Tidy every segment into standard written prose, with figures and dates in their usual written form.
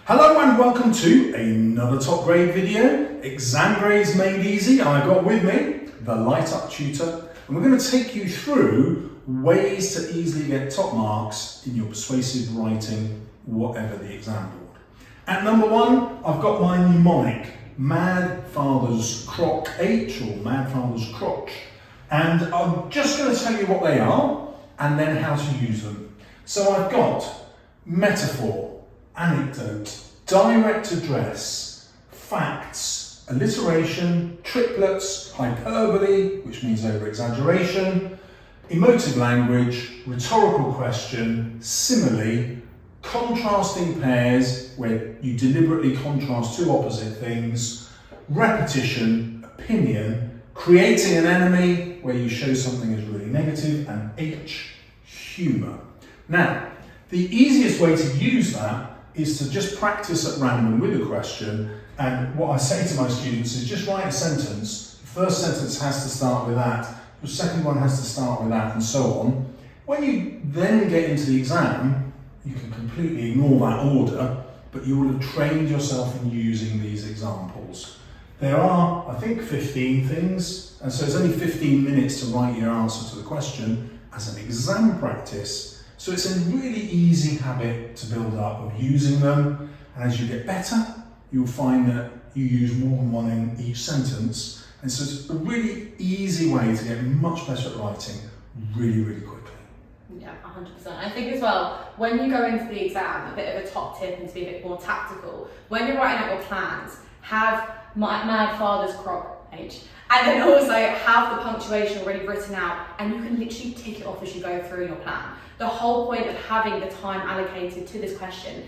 Hello and welcome to another top grade video, Exam Grades Made Easy. I've got with me the LightupTutor, and we're going to take you through ways to easily get top marks in your persuasive writing, whatever the exam board. At number one, I've got my Mnemonic Mad Fathers Croc H, or Mad Fathers Crotch, and I'm just going to tell you what they are and then how to use them. So I've got metaphor, anecdote, direct address, facts, alliteration, triplets, hyperbole, which means over-exaggeration, emotive language, rhetorical question, simile, contrasting pairs, where you deliberately contrast two opposite things, repetition, opinion, creating an enemy, where you show something as really negative, and H, humour. Now, the easiest way to use that is to just practice at random with a question, and what I say to my students is just write a sentence. The first sentence has to start with that, the second one has to start with that, and so on. When you then get into the exam, you can completely ignore that order, but you will have trained yourself in using these examples. There are, I think, 15 things, and so it's only 15 minutes to write your answer to the question as an exam practice. So it's a really easy habit to build up of using them, and as you get better, you'll find that you use more than one in each sentence, and so it's a really easy way to get much better at writing really quickly. Yeah, 100%. I think as well, when you go into the exam, a bit of a top tip and to be a bit more tactical, when you're writing out your plans, have Mad Fathers Croc H, and then also have the punctuation already written out, and you can literally tick it off as you go through your plan. The whole point of having the time allocated to this question,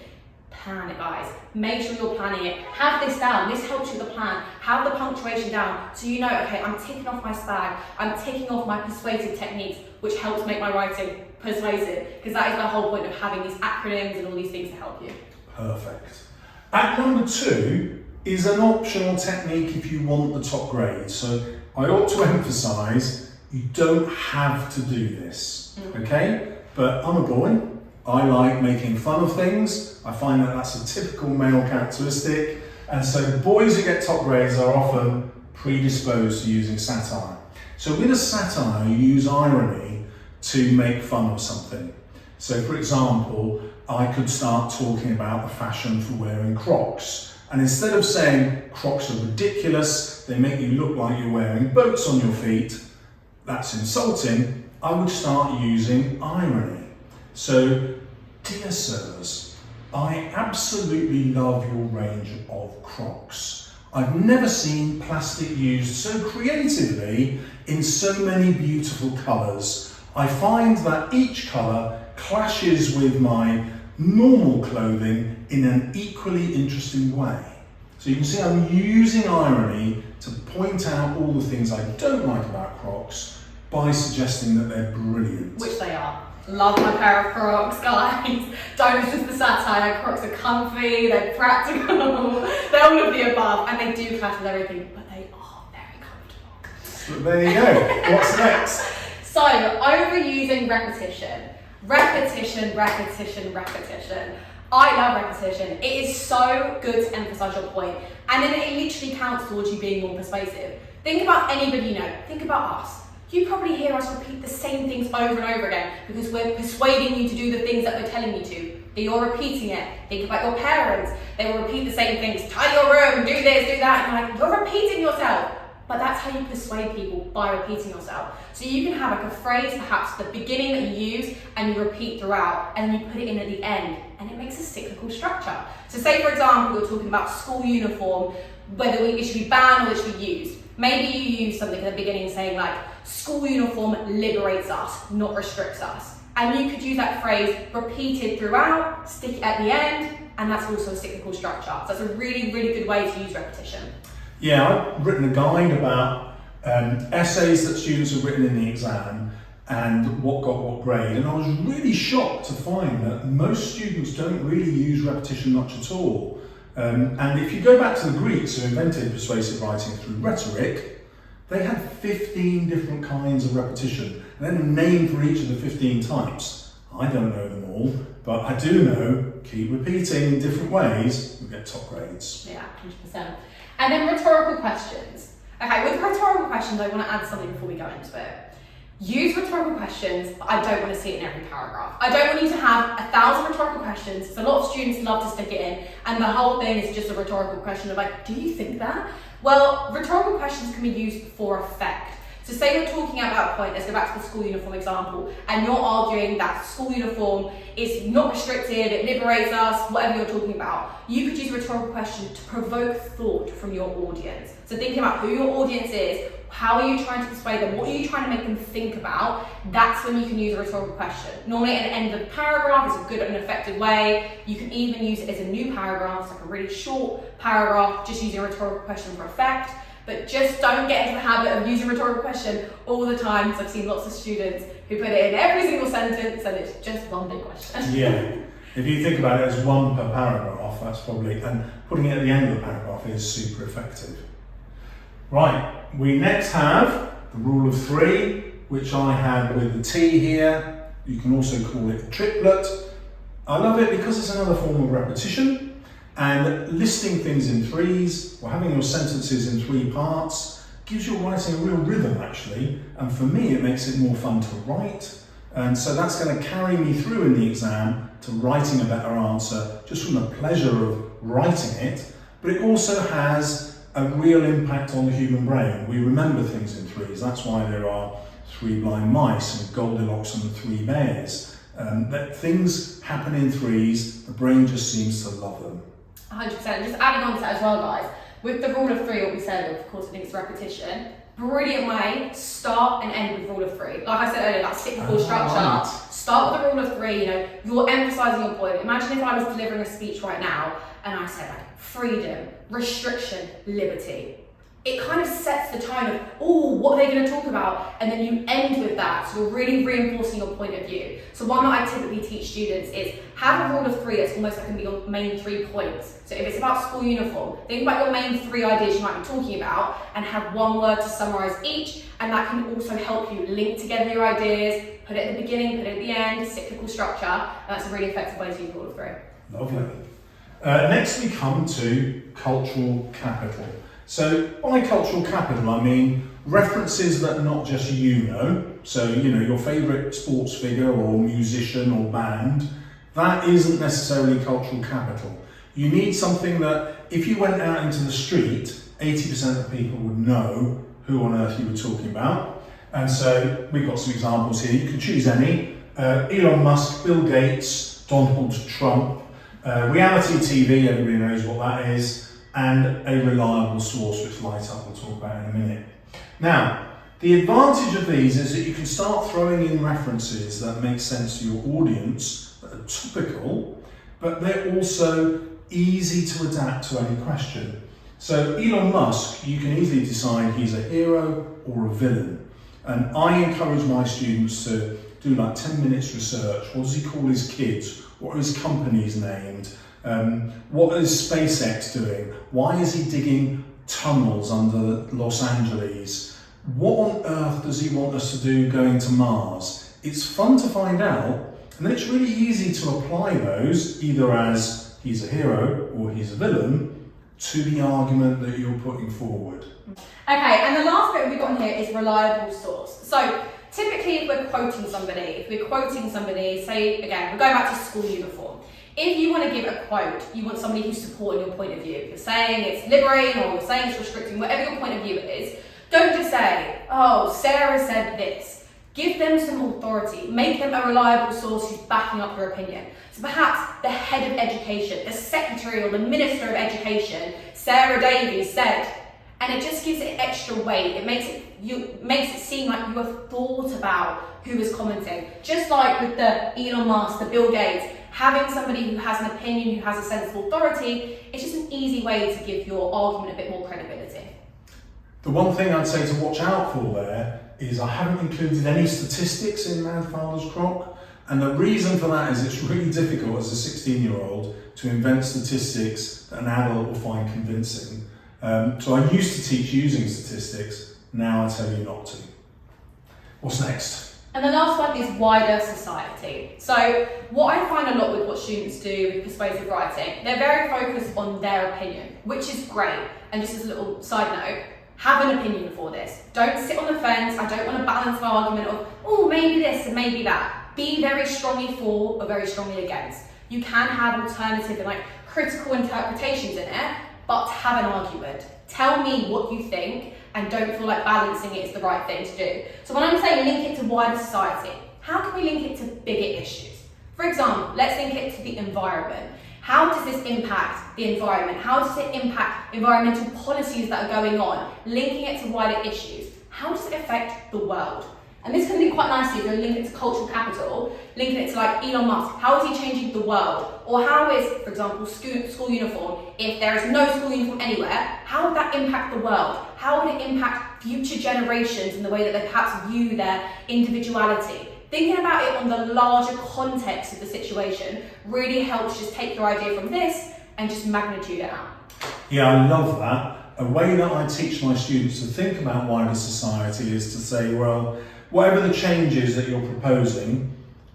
plan it, guys. Make sure you're planning it. Have this down. This helps you with the plan. Have the punctuation down so you know, okay, I'm ticking off my spag, I'm ticking off my persuasive techniques, which helps make my writing persuasive, because that is the whole point of having these acronyms and all these things to help you. Perfect. At number two is an optional technique if you want the top grade. So I ought to emphasise, you don't have to do this, okay? But I'm a boy, I like making fun of things. I find that that's a typical male characteristic. And so the boys who get top grades are often predisposed to using satire. So with a satire, you use irony to make fun of something. So for example, I could start talking about the fashion for wearing Crocs. And instead of saying Crocs are ridiculous, they make you look like you're wearing boats on your feet, that's insulting, I would start using irony. So, dear sirs, I absolutely love your range of Crocs. I've never seen plastic used so creatively in so many beautiful colours. I find that each colour clashes with my normal clothing in an equally interesting way. So you can see I'm using irony to point out all the things I don't like about Crocs by suggesting that they're brilliant. Which they are. Love my pair of Crocs, guys. Don't listen to the satire. Crocs are comfy, they're practical, they're all of the above, and they do clash with everything, but they are very comfortable. But there you go. What's next? So, overusing repetition. Repetition. I love repetition. It is so good to emphasise your point, and then it literally counts towards you being more persuasive. Think about anybody you know. Think about us. You probably hear us repeat the same things over and over again because we're persuading you to do the things that we're telling you to. But you're repeating it. Think about your parents. They will repeat the same things. Tidy your room, do this, do that. And you're like, you're repeating yourself. But that's how you persuade people, by repeating yourself. So you can have like a phrase, perhaps at the beginning that you use, and you repeat throughout, and then you put it in at the end, and it makes a cyclical structure. So say, for example, you're talking about school uniform, whether it should be banned or it should be used. Maybe you use something at the beginning saying like, school uniform liberates us, not restricts us. And you could use that phrase repeated throughout, stick it at the end, and that's also a cyclical structure. So that's a really good way to use repetition. Yeah, I've written a guide about essays that students have written in the exam and what got what grade, and I was really shocked to find that most students don't really use repetition much at all. And if you go back to the Greeks who invented persuasive writing through rhetoric, they had 15 different kinds of repetition, and then a name for each of the 15 types. I don't know them all, but I do know keep repeating in different ways, you'll get top grades. Yeah, 100%. And then rhetorical questions. Okay, with rhetorical questions, I want to add something before we go into it. Use rhetorical questions, but I don't want to see it in every paragraph. I don't want you to have 1,000 rhetorical questions, because a lot of students love to stick it in, and the whole thing is just a rhetorical question of like, do you think that? Well, rhetorical questions can be used for effect. So say you're talking about a point, let's go back to the school uniform example, and you're arguing that school uniform is not restrictive, it liberates us, whatever you're talking about. You could use a rhetorical question to provoke thought from your audience. So thinking about who your audience is, how are you trying to persuade them, what are you trying to make them think about, that's when you can use a rhetorical question. Normally at the end of the paragraph is a good and effective way. You can even use it as a new paragraph, so like a really short paragraph, just using a rhetorical question for effect. But just don't get into the habit of using a rhetorical question all the time, because I've seen lots of students who put it in every single sentence and it's just one big question. Yeah, if you think about it as one per paragraph, that's probably, and putting it at the end of the paragraph is super effective. Right, we next have the rule of three, which I have with the T here. You can also call it a triplet. I love it because it's another form of repetition. And listing things in threes, or having your sentences in three parts, gives your writing a real rhythm actually, and for me it makes it more fun to write, and so that's going to carry me through in the exam to writing a better answer just from the pleasure of writing it, but it also has a real impact on the human brain. We remember things in threes, that's why there are 3 blind mice and Goldilocks and the 3 bears. That things happen in threes, the brain just seems to love them. 100%. Just adding on to that as well, guys. With the rule of three, what we said, of course, I think it's repetition. Brilliant way, start and end with rule of three. Like I said earlier, that cyclical structure. Right. Start with the rule of three, you're emphasising your point. Imagine if I was delivering a speech right now and I said like freedom, restriction, liberty. It kind of sets the tone of, oh, what are they going to talk about? And then you end with that, so you're really reinforcing your point of view. So one that I typically teach students is have a rule of three that's almost like going to be your main 3 points. So if it's about school uniform, think about your main 3 ideas you might be talking about and have one word to summarise each, and that can also help you link together your ideas, put it at the beginning, put it at the end, cyclical structure, and that's a really effective way to use rule of three. Lovely. Next we come to cultural capital. So by cultural capital, I mean references that not just you know. So, your favourite sports figure or musician or band, that isn't necessarily cultural capital. You need something that if you went out into the street, 80% of people would know who on earth you were talking about. And so we've got some examples here. You can choose any. Elon Musk, Bill Gates, Donald Trump, reality TV, everybody knows what that is, and a reliable source, which LightUp will talk about in a minute. Now, the advantage of these is that you can start throwing in references that make sense to your audience, that are topical, but they're also easy to adapt to any question. So Elon Musk, you can easily decide he's a hero or a villain. And I encourage my students to do like 10 minutes research. What does he call his kids? What are his companies named? What is SpaceX doing? Why is he digging tunnels under Los Angeles? What on earth does he want us to do going to Mars? It's fun to find out, and then it's really easy to apply those, either as he's a hero or he's a villain, to the argument that you're putting forward. Okay, and the last bit we've got in here is reliable source. So typically if we're quoting somebody, say again, we're going back to school uniform. If you want to give a quote, you want somebody who's supporting your point of view. If you're saying it's liberating or you're saying it's restricting, whatever your point of view is, don't just say, oh, Sarah said this. Give them some authority. Make them a reliable source who's backing up your opinion. So perhaps the head of education, the secretary or the minister of education, Sarah Davies said, and it just gives it extra weight. It makes it seem like you have thought about who is commenting. Just like with the Elon Musk, the Bill Gates, having somebody who has an opinion, who has a sense of authority, it's just an easy way to give your argument a bit more credibility. The one thing I'd say to watch out for there is I haven't included any statistics in Mad Fathers Croc, and the reason for that is it's really difficult as a 16-year-old to invent statistics that an adult will find convincing. So I used to teach using statistics, now I tell you not to. What's next? And the last one is wider society. So what I find a lot with what students do with persuasive writing, they're very focused on their opinion, which is great. And just as a little side note, have an opinion for this. Don't sit on the fence. I don't want to balance my argument of, oh, maybe this and maybe that. Be very strongly for or very strongly against. You can have alternative and critical interpretations in it, but have an argument. Tell me what you think and don't feel like balancing it is the right thing to do. So when I'm saying link it to wider society, how can we link it to bigger issues? For example, let's link it to the environment. How does this impact the environment? How does it impact environmental policies that are going on? Linking it to wider issues. How does it affect the world? And this can link quite nicely if you're linking it to cultural capital, linking it to Elon Musk. How is he changing the world? Or how is, for example, school uniform, if there is no school uniform anywhere, how would that impact the world? How would it impact future generations in the way that they perhaps view their individuality? Thinking about it on the larger context of the situation really helps just take your idea from this and just magnitude it out. Yeah, I love that. A way that I teach my students to think about wider society is to say, well, whatever the changes that you're proposing,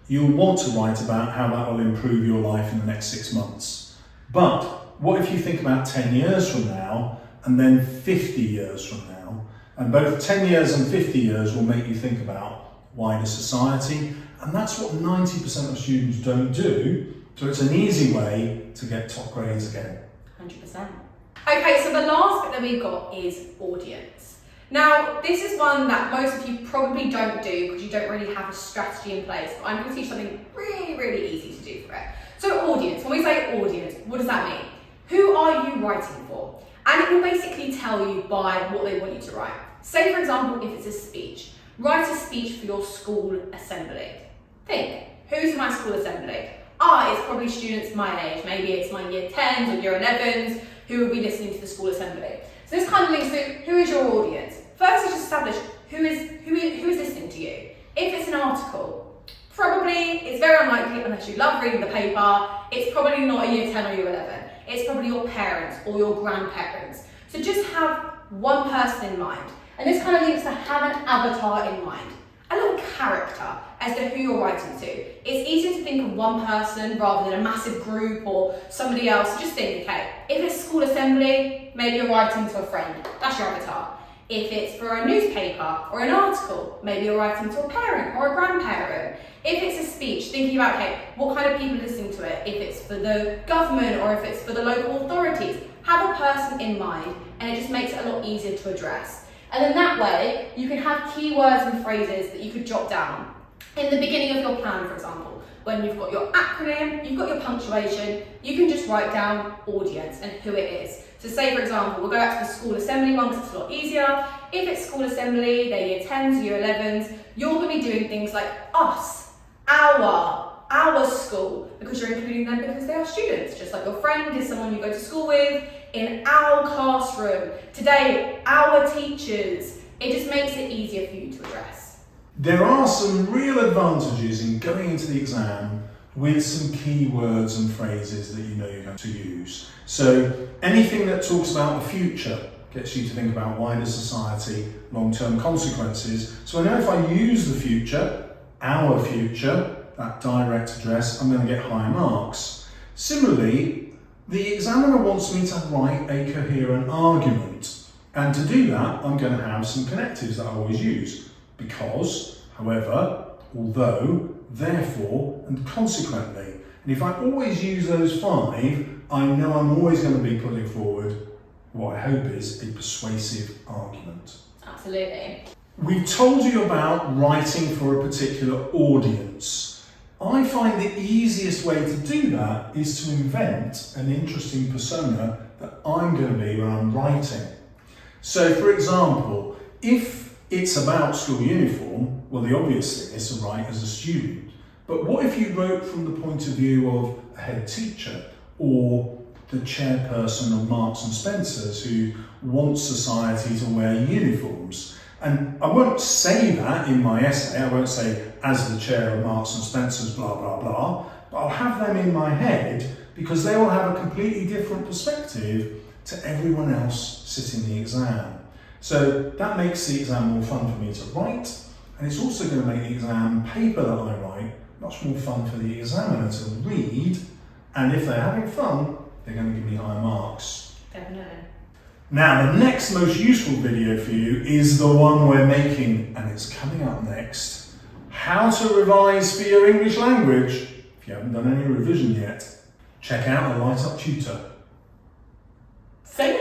you'll want to write about how that will improve your life in the next 6 months. But what if you think about 10 years from now and then 50 years from now? And both 10 years and 50 years will make you think about wider society. And that's what 90% of students don't do. So it's an easy way to get top grades again. 100%. Okay, so the last bit that we've got is audience. Now, this is one that most of you probably don't do because you don't really have a strategy in place, but I'm going to teach something really, really easy to do for it. So audience, when we say audience, what does that mean? Who are you writing for? And it will basically tell you by what they want you to write. Say, for example, if it's a speech, write a speech for your school assembly. Think, who's my school assembly? It's probably students my age. Maybe it's my year 10s or year 11s who will be listening to the school assembly. So this kind of links to who is your audience. First, you just establish who is listening to you. If it's an article, probably it's very unlikely, unless you love reading the paper, it's probably not a year 10 or year 11. It's probably your parents or your grandparents. So just have one person in mind. And this kind of links to have an avatar in mind. A little character as to who you're writing to. It's easier to think of one person rather than a massive group or somebody else. Just think, okay, if it's school assembly, maybe you're writing to a friend. That's your avatar. If it's for a newspaper or an article, maybe you're writing to a parent or a grandparent. If it's a speech, thinking about, okay, what kind of people are listening to it? If it's for the government or if it's for the local authorities, have a person in mind and it just makes it a lot easier to address. And then that way, you can have keywords and phrases that you could jot down. In the beginning of your plan, for example, when you've got your acronym, you've got your punctuation, you can just write down audience and who it is. So say, for example, we'll go back to the school assembly one because it's a lot easier. If it's school assembly, they're year 10s, year 11s, you're going to be doing things like us, our school, because you're including them because they are students, just like your friend is someone you go to school with, in our classroom, today, our teachers. It just makes it easier for you to address. There are some real advantages in going into the exam with some keywords and phrases that you know you're going to use. So anything that talks about the future gets you to think about wider society, long-term consequences. So I know if I use the future, our future, that direct address, I'm going to get higher marks. Similarly, the examiner wants me to write a coherent argument. And to do that, I'm going to have some connectives that I always use. Because, however, although, therefore, and consequently. And if I always use those 5, I know I'm always going to be putting forward what I hope is a persuasive argument. Absolutely. We've told you about writing for a particular audience. I find the easiest way to do that is to invent an interesting persona that I'm going to be when I'm writing. So, for example, if it's about school uniform, well, the obvious thing is to write as a student. But what if you wrote from the point of view of a head teacher or the chairperson of Marks and Spencer's who wants society to wear uniforms? And I won't say that in my essay, I won't say, as the chair of Marks and Spencer's, blah, blah, blah, but I'll have them in my head because they will have a completely different perspective to everyone else sitting the exam. So that makes the exam more fun for me to write, And it's also going to make the exam paper that I write much more fun for the examiner to read. And if they're having fun, they're going to give me higher marks. Definitely. Now, the next most useful video for you is the one we're making, and it's coming up next. How to revise for your English language. If you haven't done any revision yet, check out the LightupTutor. So